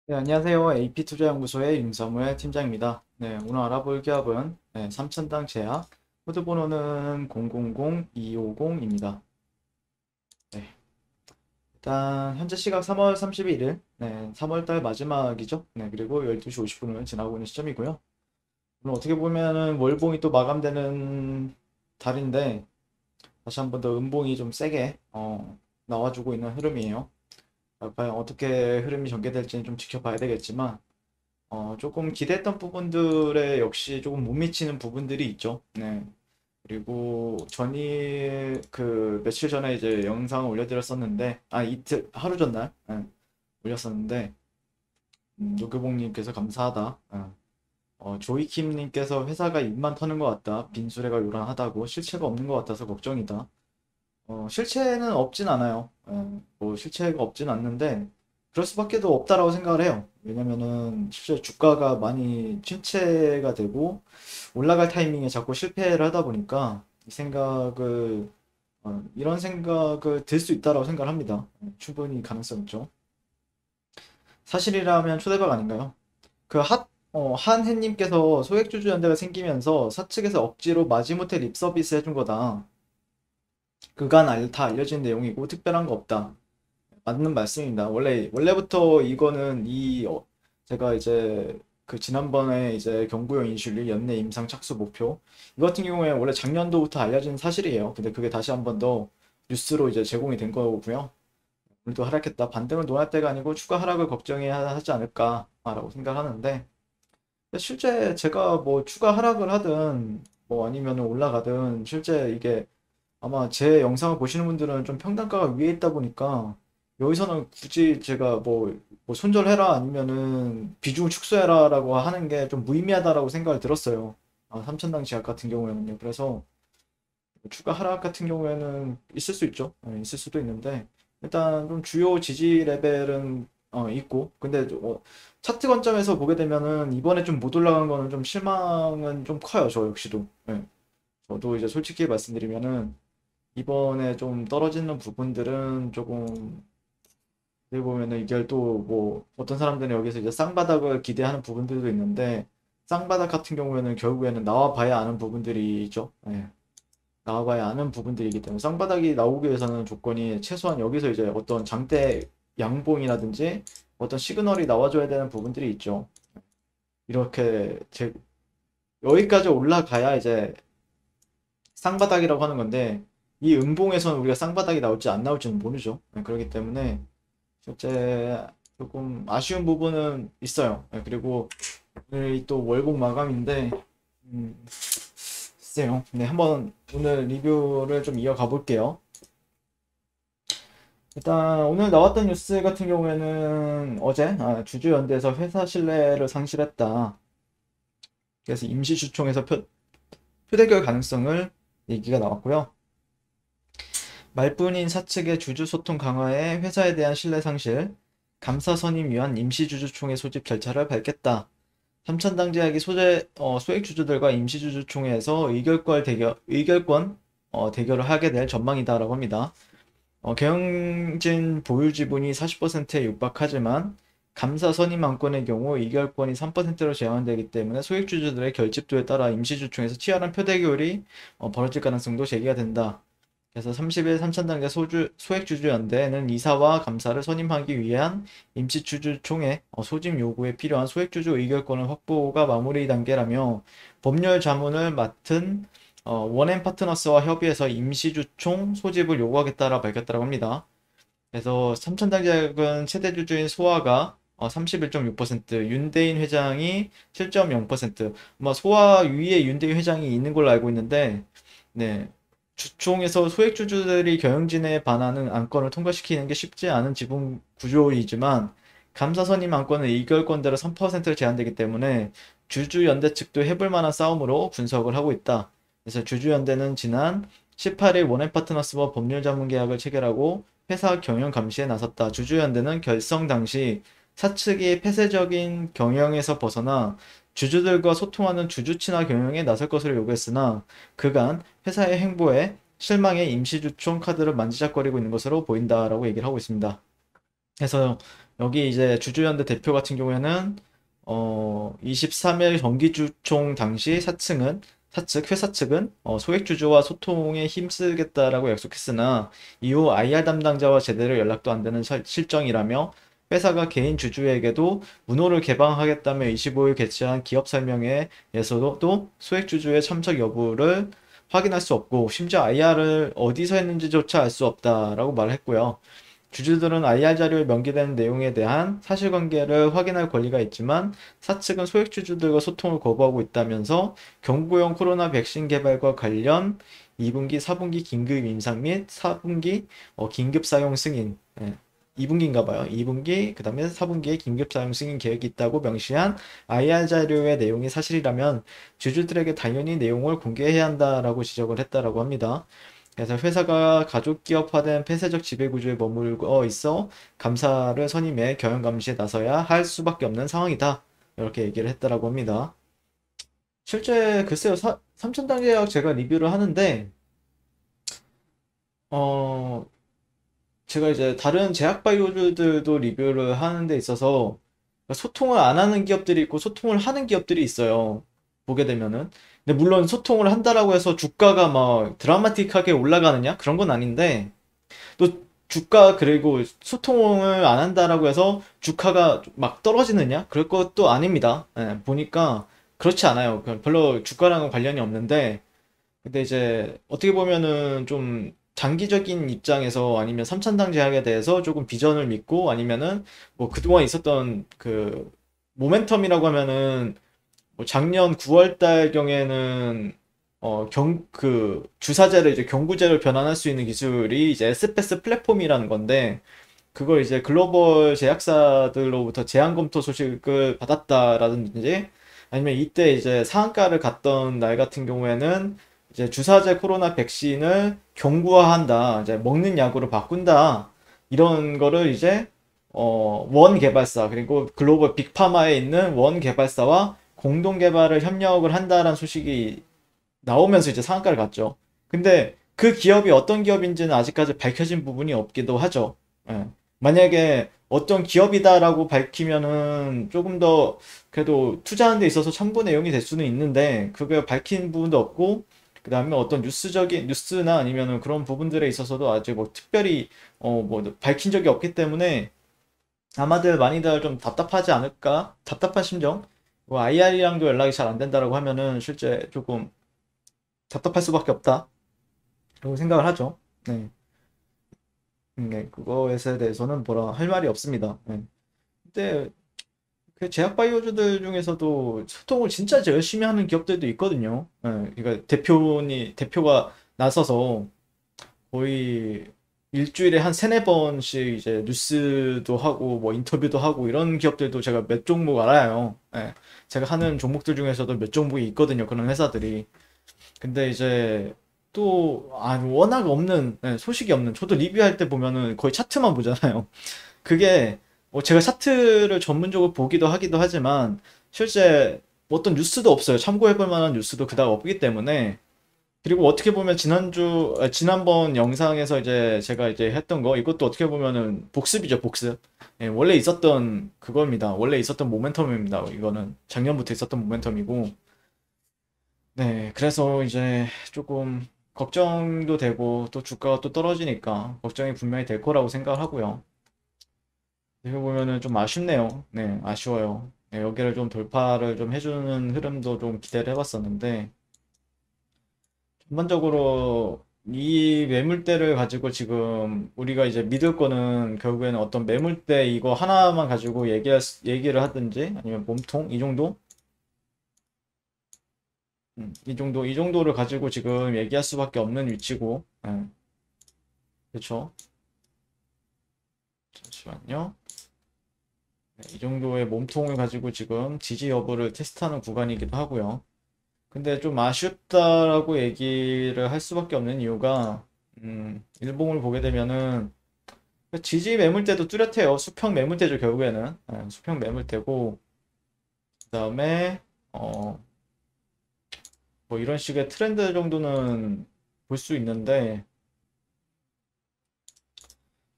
네, 안녕하세요. AP투자연구소의 윤사무엘 팀장입니다. 네, 오늘 알아볼 기업은 삼천당 제약, 코드번호는 000250입니다. 네, 일단 현재 시각 3월 31일, 3월달 마지막이죠. 네, 그리고 12시 50분을 지나고 있는 시점이고요. 오늘 어떻게 보면은 월봉이 또 마감되는 달인데 다시 한번 더 음봉이 좀 세게 나와주고 있는 흐름이에요. 과연 어떻게 흐름이 전개될지는 좀 지켜봐야 되겠지만 조금 기대했던 부분들에 역시 조금 못 미치는 부분들이 있죠. 네. 그리고 며칠 전에 이제 영상을 올려드렸었는데, 이틀, 하루 전날, 올렸었는데, 노교봉님께서 감사하다. 조이킴님께서 회사가 입만 터는 것 같다. 빈수레가 요란하다고. 실체가 없는 것 같아서 걱정이다. 실체는 없진 않아요. 뭐 실체가 없진 않는데 그럴 수밖에도 없다라고 생각을 해요. 왜냐면은 실제 주가가 많이 침체가 되고 올라갈 타이밍에 자꾸 실패를 하다 보니까 이런 생각을 들 수 있다라고 생각을 합니다. 충분히 가능성 있죠. 사실이라면 초대박 아닌가요? 한해님께서 소액주주연대가 생기면서 사측에서 억지로 마지못해 립서비스 해준 거다. 다 알려진 내용이고 특별한 거 없다. 맞는 말씀입니다. 원래부터 제가 이제 지난번에 이제 경구용 인슐린 연내 임상 착수 목표 이거 같은 경우에 원래 작년도부터 알려진 사실이에요. 근데 그게 다시 한번 더 뉴스로 이제 제공이 된 거고요. 오늘도 하락했다. 반등을 논할 때가 아니고 추가 하락을 걱정해야 하지 않을까라고 생각하는데 실제 제가 뭐 추가 하락을 하든 뭐 아니면 올라가든 실제 이게 아마 제 영상을 보시는 분들은 좀 평단가가 위에 있다 보니까 여기서는 굳이 제가 뭐 손절해라 아니면은 비중을 축소해라라고 하는 게 좀 무의미하다라고 생각을 들었어요. 삼천당 제약 같은 경우에는요. 그래서 추가 하락 같은 경우에는 있을 수 있죠. 있을 수도 있는데 일단 좀 주요 지지 레벨은 있고 근데 차트 관점에서 보게 되면은 이번에 좀 못 올라간 거는 좀 실망은 좀 커요. 저 역시도. 저도 이제 솔직히 말씀드리면은 이번에 좀 떨어지는 부분들은 조금 어떻게 보면은 이게 또 뭐 어떤 사람들은 여기서 이제 쌍바닥을 기대하는 부분들도 있는데 쌍바닥 같은 경우에는 결국에는 나와봐야 아는 부분들이죠. 나와봐야 아는 부분들이기 때문에 쌍바닥이 나오기 위해서는 조건이 최소한 여기서 이제 어떤 장대 양봉이라든지 어떤 시그널이 나와줘야 되는 부분들이 있죠. 이렇게 여기까지 올라가야 이제 쌍바닥이라고 하는 건데 이 음봉에서는 우리가 쌍바닥이 나올지 안 나올지는 모르죠. 그렇기 때문에 실제 조금 아쉬운 부분은 있어요. 그리고 오늘 또 월복 마감인데 글쎄요. 네, 한번 오늘 리뷰를 좀 이어가 볼게요. 일단 오늘 나왔던 뉴스 같은 경우에는 어제 주주연대에서 회사 신뢰를 상실했다. 그래서 임시주총에서 표대결 가능성을 얘기가 나왔고요. 말뿐인 사측의 주주 소통 강화에 회사에 대한 신뢰 상실, 감사 선임 위한 임시주주총회 소집 절차를 밟겠다. 삼천당제약이 소액 주주들과 임시주주총회에서 의결권 대결을 하게 될 전망이다라고 합니다. 경영진 보유 지분이 40%에 육박하지만 감사 선임 안건의 경우 의결권이 3%로 제한되기 때문에 소액주주들의 결집도에 따라 임시주총에서 치열한 표대결이 벌어질 가능성도 제기가 된다. 그래서 30일 삼천당제 소액주주연대는 이사와 감사를 선임하기 위한 임시주주총회 소집 요구에 필요한 소액주주 의결권을 확보가 마무리 단계라며 법률 자문을 맡은 원앤파트너스와 협의해서 임시주총 소집을 요구하겠다라 밝혔다고 합니다. 그래서 삼천당제약은 최대 주주인 소아가 31.6%, 윤대인 회장이 7.0%, 아마 소아 위에 윤대인 회장이 있는 걸로 알고 있는데, 네. 주총에서 소액주주들이 경영진에 반하는 안건을 통과시키는 게 쉽지 않은 지분 구조이지만 감사 선임 안건은 의결권대로 3%로 제한되기 때문에 주주연대 측도 해볼 만한 싸움으로 분석을 하고 있다. 그래서 주주연대는 지난 18일 원앤파트너스와 법률자문계약을 체결하고 회사 경영 감시에 나섰다. 주주연대는 결성 당시 사측이 폐쇄적인 경영에서 벗어나 주주들과 소통하는 주주 친화 경영에 나설 것으로 요구했으나 그간 회사의 행보에 실망해 임시주총 카드를 만지작거리고 있는 것으로 보인다라고 얘기를 하고 있습니다. 그래서 여기 이제 주주연대 대표 같은 경우에는 23일 정기주총 당시 사측 회사 측은 소액주주와 소통에 힘쓰겠다라고 약속했으나 이후 IR 담당자와 제대로 연락도 안 되는 실정이라며 회사가 개인 주주에게도 문호를 개방하겠다며 25일 개최한 기업 설명회에서도 소액주주의 참석 여부를 확인할 수 없고 심지어 IR을 어디서 했는지조차 알 수 없다라고 말을 했고요. 주주들은 IR 자료에 명기된 내용에 대한 사실관계를 확인할 권리가 있지만 사측은 소액주주들과 소통을 거부하고 있다면서 경구용 코로나 백신 개발과 관련 2분기, 4분기 긴급 인상 및 4분기 긴급 사용 승인, 2분기인가 봐요. 2분기, 그 다음에 4분기에 긴급 사용 승인 계획이 있다고 명시한 IR 자료의 내용이 사실이라면 주주들에게 당연히 내용을 공개해야 한다라고 지적을 했다라고 합니다. 그래서 회사가 가족기업화된 폐쇄적 지배구조에 머물고 있어 감사를 선임해 경영감시에 나서야 할 수밖에 없는 상황이다. 이렇게 얘기를 했다라고 합니다. 실제 글쎄요, 삼천당 제약 제가 리뷰를 하는데 어 제가 이제 다른 제약 바이오들도 리뷰를 하는 데 있어서 소통을 안 하는 기업들이 있고 소통을 하는 기업들이 있어요. 보게 되면은. 근데 물론 소통을 한다라고 해서 주가가 막 드라마틱하게 올라가느냐? 그런 건 아닌데 또 주가 그리고 소통을 안 한다라고 해서 주가가 막 떨어지느냐? 그럴 것도 아닙니다. 예, 보니까 그렇지 않아요. 별로 주가랑은 관련이 없는데 근데 이제 어떻게 보면은 좀 장기적인 입장에서 아니면 삼천당 제약에 대해서 조금 비전을 믿고 아니면은 뭐 그동안 있었던 그 모멘텀이라고 하면은 뭐 작년 9월 달 경에는 그 주사제를 이제 경구제로 변환할 수 있는 기술이 이제 에스페스 플랫폼이라는 건데 그걸 이제 글로벌 제약사들로부터 제안 검토 소식을 받았다라든지 아니면 이때 이제 상한가를 갔던 날 같은 경우에는 이제 주사제 코로나 백신을 경구화한다. 이제 먹는 약으로 바꾼다. 이런 거를 이제 원 개발사 그리고 글로벌 빅파마에 있는 원 개발사와 공동 개발을 협력을 한다라는 소식이 나오면서 이제 상한가를 갔죠. 근데 그 기업이 어떤 기업인지는 아직까지 밝혀진 부분이 없기도 하죠. 예. 만약에 어떤 기업이다라고 밝히면은 조금 더 그래도 투자하는 데 있어서 참고 내용이 될 수는 있는데 그게 밝힌 부분도 없고 그 다음에 어떤 뉴스나 아니면은 그런 부분들에 있어서도 아직 뭐 특별히 뭐 밝힌 적이 없기 때문에 아마들 많이들 좀 답답하지 않을까? 답답한 심정? 뭐 IR이랑도 연락이 잘 안 된다라고 하면은 실제 조금 답답할 수밖에 없다. 라고 생각을 하죠. 네. 네, 그거에 대해서는 뭐라 할 말이 없습니다. 네. 근데 그 제약 바이오주들 중에서도 소통을 진짜 열심히 하는 기업들도 있거든요. 네, 그러니까 대표가 나서서 거의 일주일에 한 세네 번씩 이제 뉴스도 하고 뭐 인터뷰도 하고 이런 기업들도 제가 몇 종목 알아요. 네, 제가 하는 종목들 중에서도 몇 종목이 있거든요. 그런 회사들이. 근데 이제 또 워낙 없는 소식이 없는 저도 리뷰할 때 보면은 거의 차트만 보잖아요. 그게 뭐 제가 차트를 전문적으로 보기도 하기도 하지만 실제 어떤 뉴스도 없어요. 참고해볼 만한 뉴스도 그닥 없기 때문에 그리고 어떻게 보면 지난번 영상에서 이제 제가 이제 했던 거 이것도 어떻게 보면은 복습이죠, 복습. 예, 원래 있었던 그겁니다. 원래 있었던 모멘텀입니다. 이거는 작년부터 있었던 모멘텀이고 네, 그래서 이제 조금 걱정도 되고 또 주가가 또 떨어지니까 걱정이 분명히 될 거라고 생각을 하고요. 이렇게 보면은 좀 아쉽네요. 네, 아쉬워요. 네, 여기를 좀 돌파를 좀 해주는 흐름도 좀 기대를 해봤었는데 전반적으로 이 매물대를 가지고 지금 우리가 이제 믿을 거는 결국에는 어떤 매물대 이거 하나만 가지고 얘기를 하든지 아니면 몸통 이 정도? 이 정도를 가지고 지금 얘기할 수밖에 없는 위치고, 그렇죠? 잠시만요. 네, 이 정도의 몸통을 가지고 지금 지지 여부를 테스트하는 구간이기도 하고요. 근데 좀 아쉽다라고 얘기를 할 수밖에 없는 이유가, 일봉을 보게 되면은 지지 매물대도 뚜렷해요. 수평 매물대죠, 결국에는. 수평 매물대고, 그 다음에, 뭐 이런 식의 트렌드 정도는 볼 수 있는데,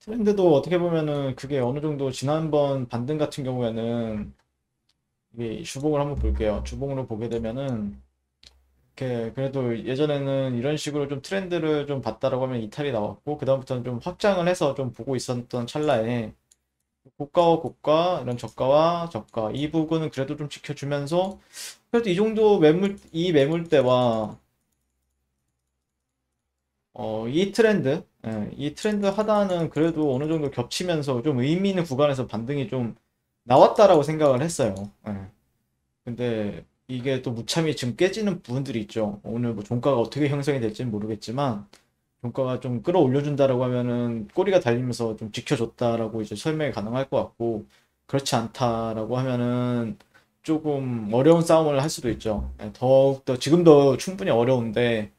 트렌드도 어떻게 보면은 그게 어느 정도 지난번 반등 같은 경우에는 이게 주봉을 한번 볼게요. 주봉으로 보게 되면은 이렇게 그래도 예전에는 이런 식으로 좀 트렌드를 좀 봤다라고 하면 이탈이 나왔고 그다음부터는 좀 확장을 해서 좀 보고 있었던 찰나에 고가와 고가 이런 저가와 저가 이 부분은 그래도 좀 지켜주면서 그래도 이 정도 이 매물대와 이 트렌드 이 트렌드 하단은 그래도 어느 정도 겹치면서 좀 의미 있는 구간에서 반등이 좀 나왔다라고 생각을 했어요. 예. 근데 이게 또 무참히 지금 깨지는 부분들이 있죠. 오늘 뭐 종가가 어떻게 형성이 될지는 모르겠지만 종가가 좀 끌어올려준다라고 하면은 꼬리가 달리면서 좀 지켜줬다라고 이제 설명이 가능할 것 같고 그렇지 않다라고 하면은 조금 어려운 싸움을 할 수도 있죠. 예, 더욱더 지금도 충분히 어려운데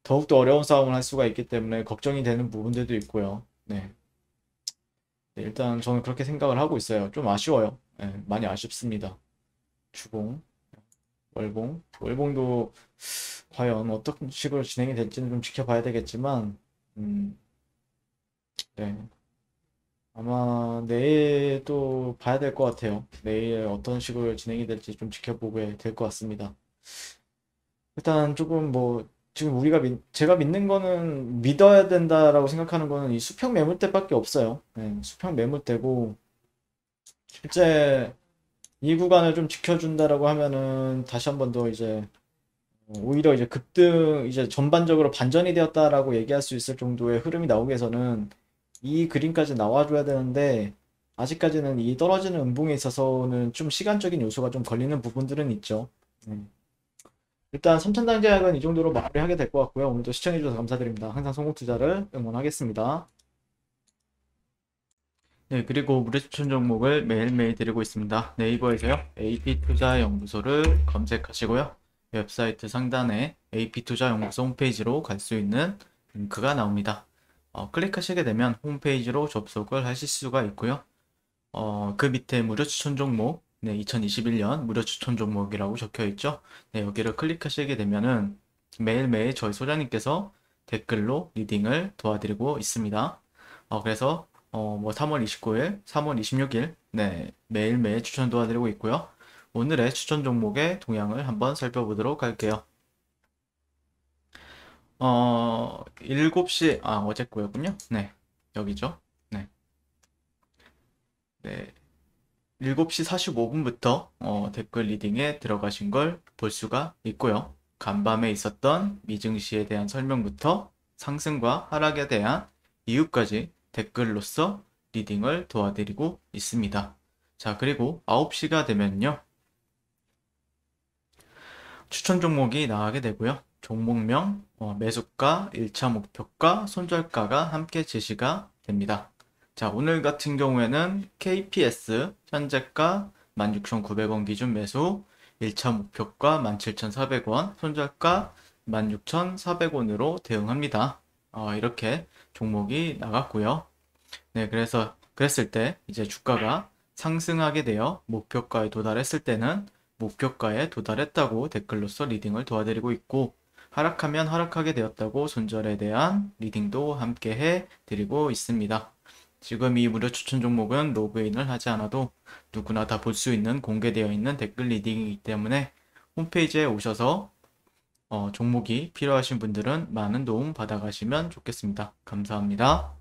더욱더 어려운 싸움을 할 수가 있기 때문에 걱정이 되는 부분들도 있고요. 네. 네, 일단 저는 그렇게 생각을 하고 있어요. 좀 아쉬워요. 네, 많이 아쉽습니다. 주봉, 월봉도 과연 어떤 식으로 진행이 될지는 좀 지켜봐야 되겠지만, 음, 네. 아마 내일도 봐야 될 것 같아요. 내일 어떤 식으로 진행이 될지 좀 지켜보게 될 것 같습니다. 일단 조금 뭐 지금 제가 믿는 거는 믿어야 된다라고 생각하는 거는 이 수평 매물대밖에 없어요. 네, 수평 매물대고 실제 이 구간을 좀 지켜준다라고 하면은 다시 한번 더 이제 오히려 이제 급등 이제 전반적으로 반전이 되었다라고 얘기할 수 있을 정도의 흐름이 나오기 위해서는 이 그림까지 나와줘야 되는데 아직까지는 이 떨어지는 음봉에 있어서는 좀 시간적인 요소가 좀 걸리는 부분들은 있죠. 네. 일단 삼천당 제약은 이 정도로 마무리하게 될 것 같고요. 오늘도 시청해주셔서 감사드립니다. 항상 성공투자를 응원하겠습니다. 네, 그리고 무료 추천 종목을 매일매일 드리고 있습니다. 네이버에서요, AP투자연구소를 검색하시고요. 웹사이트 상단에 AP투자연구소 홈페이지로 갈 수 있는 링크가 나옵니다. 클릭하시게 되면 홈페이지로 접속을 하실 수가 있고요. 그 밑에 무료 추천 종목, 네, 2021년 무료 추천 종목이라고 적혀 있죠. 네, 여기를 클릭하시게 되면은 매일매일 저희 소장님께서 댓글로 리딩을 도와드리고 있습니다. 그래서 뭐 3월 29일, 3월 26일, 네, 매일매일 추천 도와드리고 있고요. 오늘의 추천 종목의 동향을 한번 살펴보도록 할게요. 7시, 어제 거였군요. 네, 여기죠. 네, 네. 7시 45분부터 댓글 리딩에 들어가신 걸 볼 수가 있고요. 간밤에 있었던 미증시에 대한 설명부터 상승과 하락에 대한 이유까지 댓글로서 리딩을 도와드리고 있습니다. 자, 그리고 9시가 되면요. 추천 종목이 나가게 되고요. 종목명, 매수가, 1차 목표가, 손절가가 함께 제시가 됩니다. 자, 오늘 같은 경우에는 KPS 현재가 16,900원 기준 매수, 1차 목표가 17,400원, 손절가 16,400원으로 대응합니다. 이렇게 종목이 나갔고요. 네, 그래서 그랬을 때 이제 주가가 상승하게 되어 목표가에 도달했을 때는 목표가에 도달했다고 댓글로서 리딩을 도와드리고 있고 하락하면 하락하게 되었다고 손절에 대한 리딩도 함께 해 드리고 있습니다. 지금 이 무료 추천 종목은 로그인을 하지 않아도 누구나 다 볼 수 있는 공개되어 있는 댓글 리딩이기 때문에 홈페이지에 오셔서 종목이 필요하신 분들은 많은 도움 받아가시면 좋겠습니다. 감사합니다.